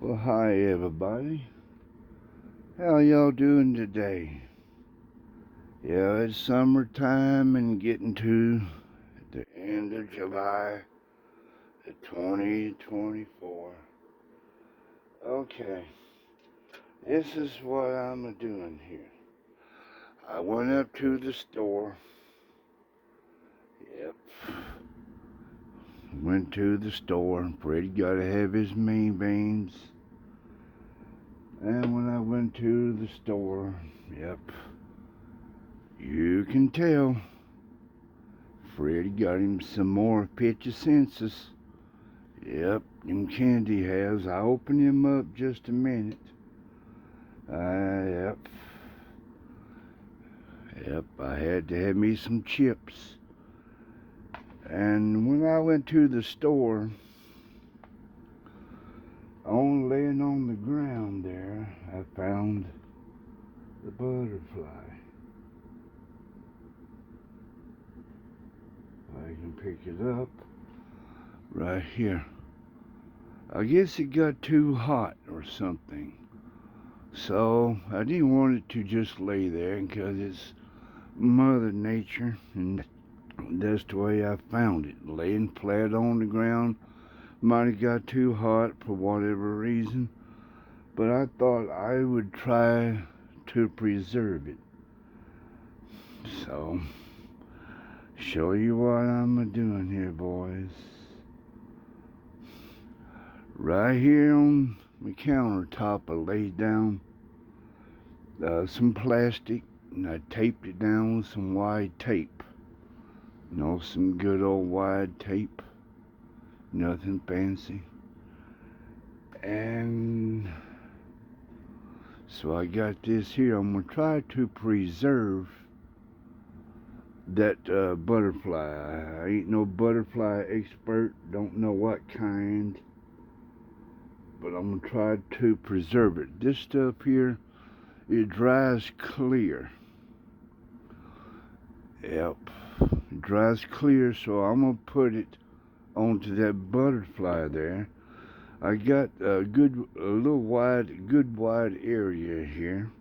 Well, hi everybody. How y'all doing today? Yeah, it's summertime and getting to the end of July, the 2024. Okay, this is what I'm doing here. I went up to the store. Yep. Went to the store. Freddy got to have his mean beans. And when I went to the store, yep, you can tell. Freddy got him some more Pitcher Senses. Yep, them candy has. I'll open him up just a minute. Yep. Yep, I had to have me some chips. And when I went to the store, laying on the ground there, I found the butterfly. I can pick it up right here. I guess it got too hot or something. So I didn't want it to just lay there because it's Mother Nature, and that's the way I found it, laying flat on the ground. Might have got too hot for whatever reason, but I thought I would try to preserve it. So, show you what I'm doing here, boys. Right here on the countertop, I laid down some plastic, and I taped it down with some wide tape. You know, some good old wide tape. Nothing fancy. And so I got this here. I'm going to try to preserve that butterfly. I ain't no butterfly expert. Don't know what kind. But I'm going to try to preserve it. This stuff here, it dries clear. Yep. It dries clear, so I'm going to put it onto that butterfly there. I got a good wide area here.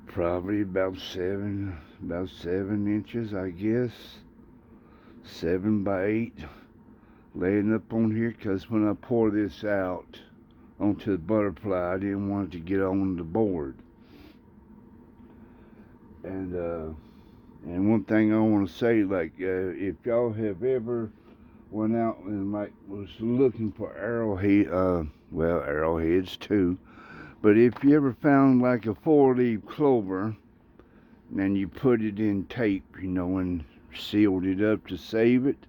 Probably about 7 inches, I guess. 7 by 8. Laying up on here, because when I pour this out onto the butterfly, I didn't want it to get on the board. And one thing I want to say, like, if y'all have ever went out and was looking for arrowheads too, but if you ever found like a 4-leaf clover and you put it in tape, and sealed it up to save it,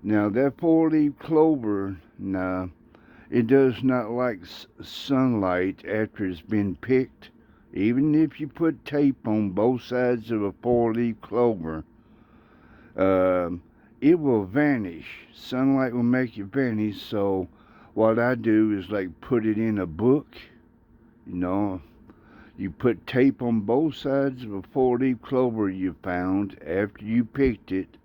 now that 4-leaf clover, now it does not like sunlight after it's been picked. Even if you put tape on both sides of a 4-leaf clover, it will vanish. Sunlight will make it vanish. So what I do is like put it in a book. You put tape on both sides of a 4-leaf clover you found after you picked it.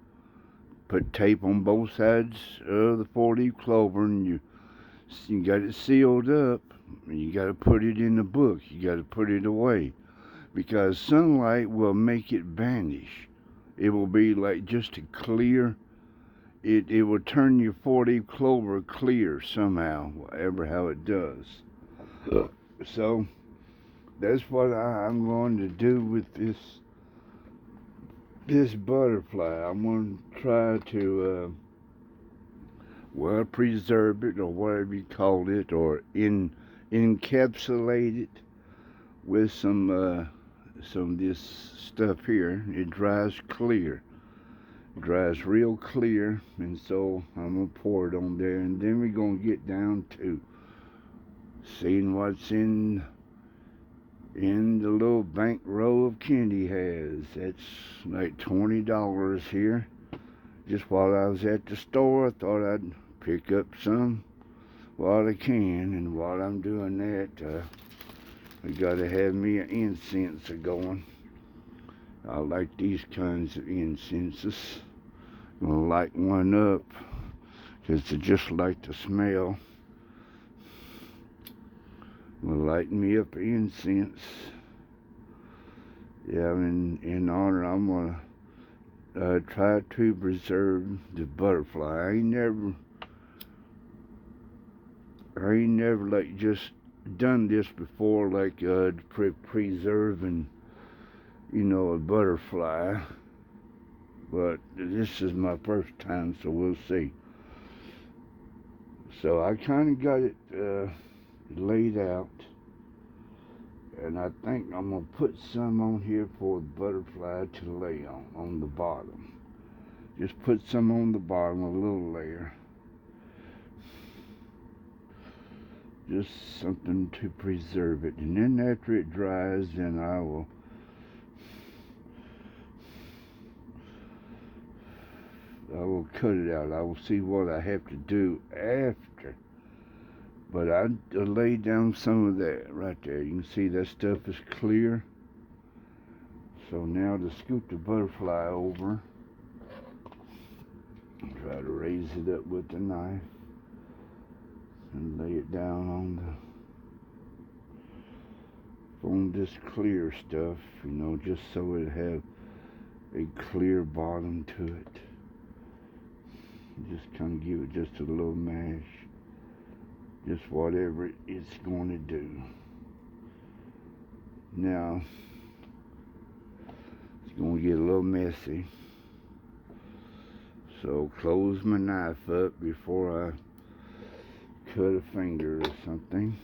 Put tape on both sides of the 4-leaf clover, and you got it sealed up. You got to put it in the book. You got to put it away, because sunlight will make it vanish. It will be like just a clear. It will turn your 4-leaf clover clear somehow, whatever how it does. So that's what I'm going to do with this butterfly. I'm going to try to preserve it, or whatever you call it, or encapsulate it with some of this stuff here. It dries clear. It dries real clear, and so I'm going to pour it on there, and then we're going to get down to seeing what's in the little bank roll of candy has. That's like $20 here. Just while I was at the store, I thought I'd pick up some while I can, and while I'm doing that, I gotta have me an incense going. I like these kinds of incenses. I'm gonna light one up, because I just like the smell. Will light me up incense. Yeah, in honor, I'm gonna try to preserve the butterfly. I ain't never like just done this before, like preserving, a butterfly. But this is my first time, so we'll see. So I kind of got it laid out, and I think I'm gonna put some on here for the butterfly to lay on the bottom. Just put some on the bottom, a little layer. Just something to preserve it. And then after it dries, then I will cut it out. I will see what I have to do after. But I laid down some of that right there. You can see that stuff is clear. So now to scoop the butterfly over, try to raise it up with the knife and lay it down on this clear stuff, just so it have a clear bottom to it. Just kind of give it just a little mash, just whatever it's going to do. Now it's going to get a little messy, so close my knife up before I cut a finger or something.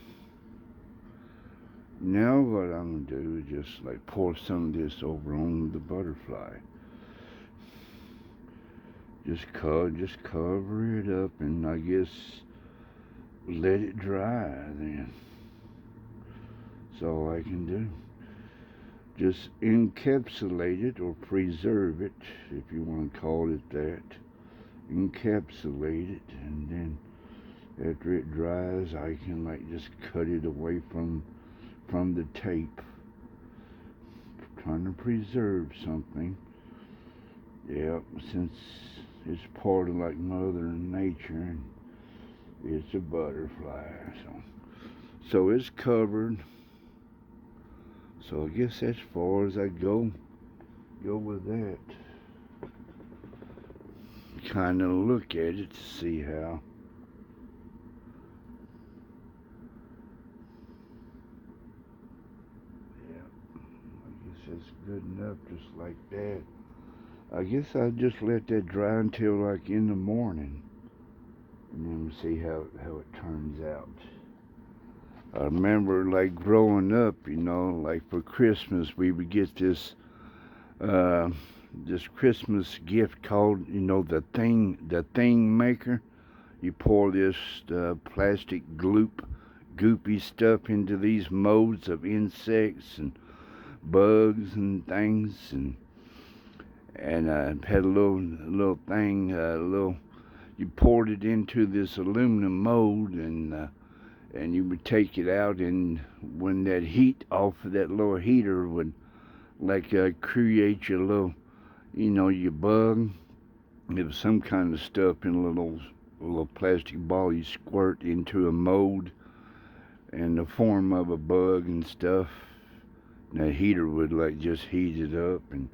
Now what I'm going to do is just like pour some of this over on the butterfly. Just cover it up, and I guess let it dry then. That's all I can do. Just encapsulate it or preserve it, if you want to call it that. Encapsulate it, and then after it dries, I can like just cut it away from the tape. Trying to preserve something. Yeah, since it's part of like Mother Nature, and it's a butterfly, so it's covered. So I guess as far as I go with that. Kind of look at it to see how. Yeah, I guess that's good enough, just like that. I guess I'll just let that dry until like in the morning, and then we'll see how it turns out. I remember like growing up, like for Christmas we would get this Christmas gift called, the thing maker. You pour this plastic goopy stuff into these molds of insects and bugs and things, and had a little thing, you poured it into this aluminum mold, and you would take it out, and when that heat off of that little heater would like create your little, your bug. It was some kind of stuff in a little plastic ball you squirt into a mold in the form of a bug and stuff. And that heater would like just heat it up, and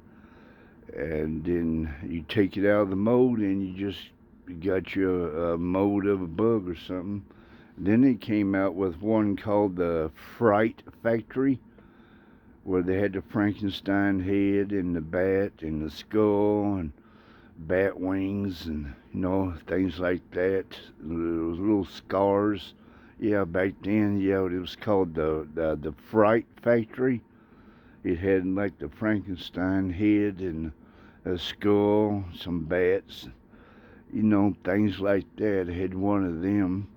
then you take it out of the mold, and you got your mold of a bug or something. Then they came out with one called the Fright Factory, where they had the Frankenstein head and the bat and the skull and bat wings and things like that. Those little scars. Yeah, back then, yeah, it was called the Fright Factory. It had like the Frankenstein head and a skull, some bats, things like that. I had one of them,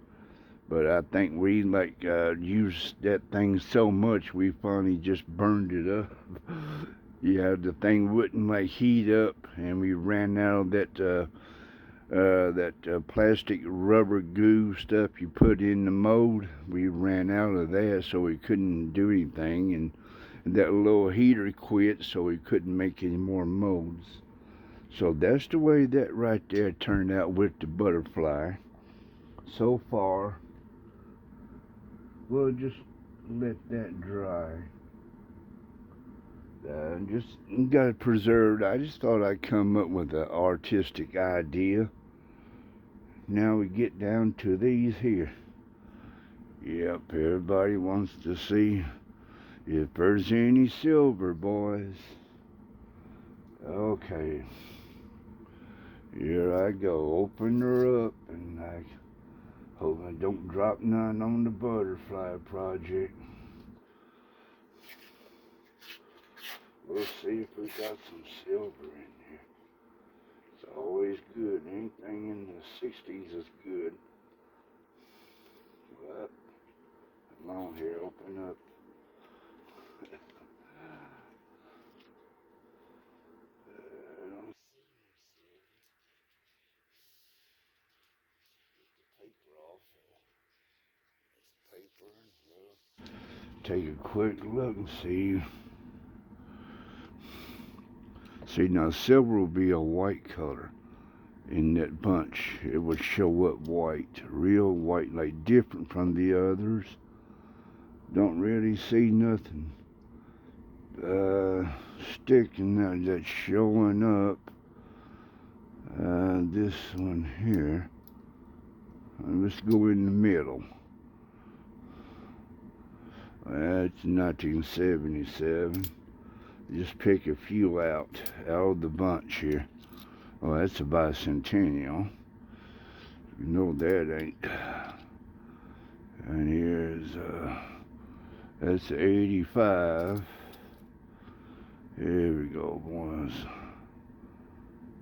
but I think we used that thing so much we finally just burned it up. Yeah, the thing wouldn't like heat up, and we ran out of that plastic rubber goo stuff you put in the mold. We ran out of that, so we couldn't do anything, and that little heater quit, so we couldn't make any more molds. So that's the way that right there turned out with the butterfly. So far, we'll just let that dry. Just got it preserved. I just thought I'd come up with an artistic idea. Now we get down to these here. Yep, everybody wants to see if there's any silver, boys. Okay. Here I go. Open her up, and I hope I don't drop none on the butterfly project. We'll see if we got some silver in here. It's always good. Anything in the 60s is good. But, come on here, open up. Take a quick look and see. See, now silver will be a white color in that bunch. It would show up white, real white, like different from the others. Don't really see nothing sticking out that's showing up. This one here. Let's go in the middle. That's 1977. Just pick a few out of the bunch here. Oh, that's a bicentennial. You know that ain't. And here's that's 85. Here we go, boys.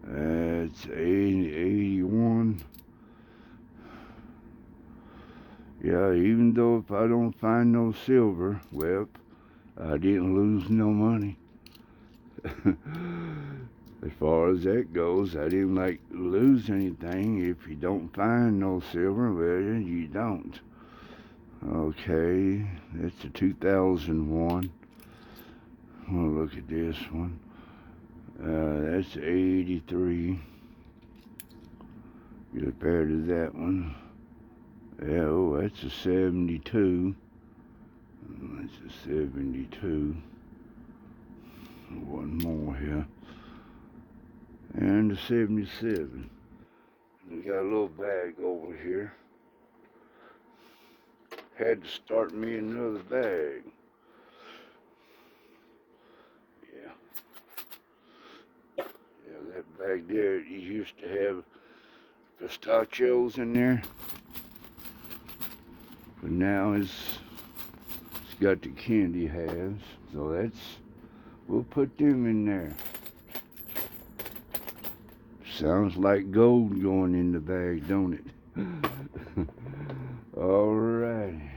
That's 81. Yeah, even though if I don't find no silver, well, I didn't lose no money. As far as that goes, I didn't lose anything. If you don't find no silver, well, you don't. Okay, that's a 2001. We'll look at this one. That's 83. Compared to that one. Yeah, oh, that's a 72. That's a 72. One more here. And a 77. We got a little bag over here. Had to start me another bag. Yeah, that bag there, you used to have pistachios in there. But now it's got the candy halves. So we'll put them in there. Sounds like gold going in the bag, don't it? Alrighty.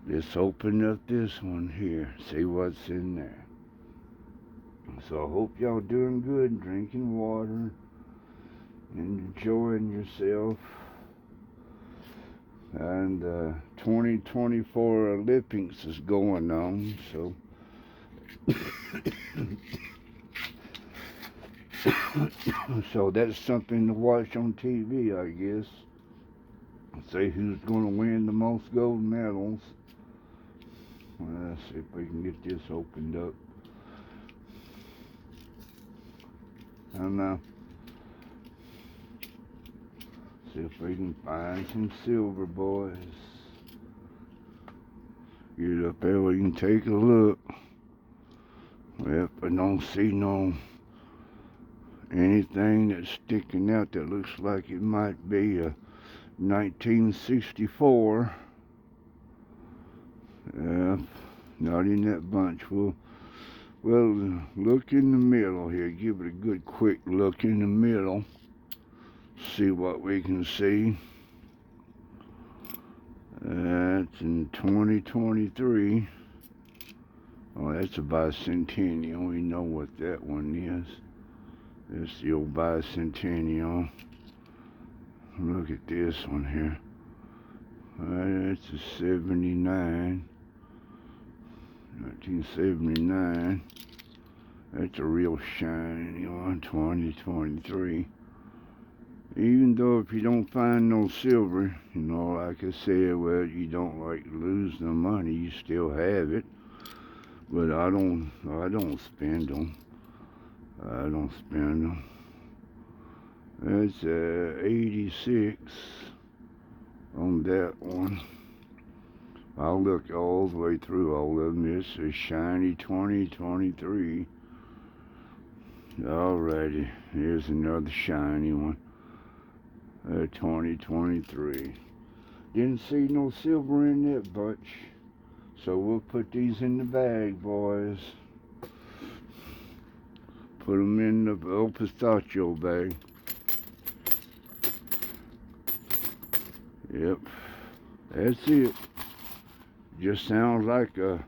Let's open up this one here. See what's in there. So I hope y'all doing good, drinking water, enjoying yourself. And 2024 Olympics is going on, so so that's something to watch on TV, I guess. See who's going to win the most gold medals. Well, let's see if we can get this opened up. I don't know. See if we can find some silver, boys. Get up there, we can take a look. Yep, I don't see anything that's sticking out that looks like it might be a 1964. Yeah, not in that bunch. Well, look in the middle here. Give it a good quick look in the middle. See what we can see. That's in 2023. Oh, that's a bicentennial. We know what that one is. That's the old bicentennial. Look at this one here. That's a 79. 1979. That's a real shiny one. 2023. Even though if you don't find no silver, you know, like I said, well, you don't like lose the money, you still have it. But I don't spend them. I don't spend them. That's 86 on that one. I'll look all the way through all of them. This is shiny 2023. Alrighty, here's another shiny one. 2023. Didn't see no silver in that bunch. So we'll put these in the bag, boys. Put them in the El Pistachio bag. Yep, that's it. Just sounds like a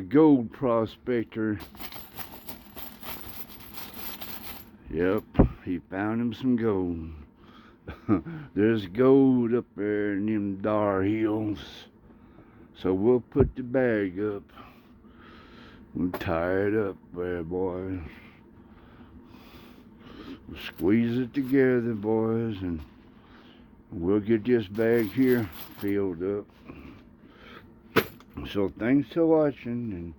gold prospector. Yep, he found him some gold. There's gold up there in them dar hills. So we'll put the bag up. We'll tie it up there, boys. We'll squeeze it together, boys, and we'll get this bag here filled up. So thanks for watching, and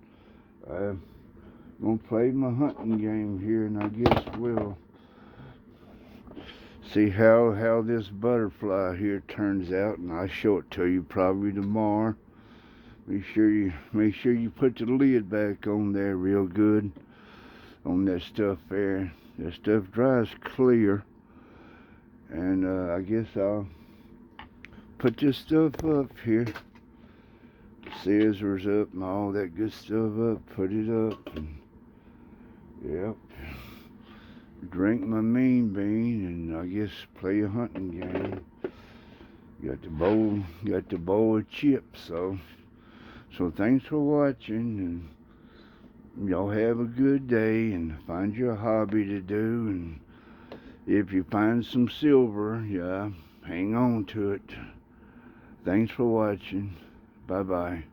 I'm gonna play my hunting game here, and I guess we'll see how this butterfly here turns out, and I'll show it to you probably tomorrow. Make sure you put the lid back on there real good on that stuff there. That stuff dries clear, and I guess I'll put this stuff up here. Scissors up and all that good stuff up. Put it up, and yep. Drink my mean bean, and I guess play a hunting game. Got the bowl of chips. So thanks for watching, and y'all have a good day, and find you a hobby to do, and if you find some silver, yeah, hang on to it. Thanks for watching. Bye-bye.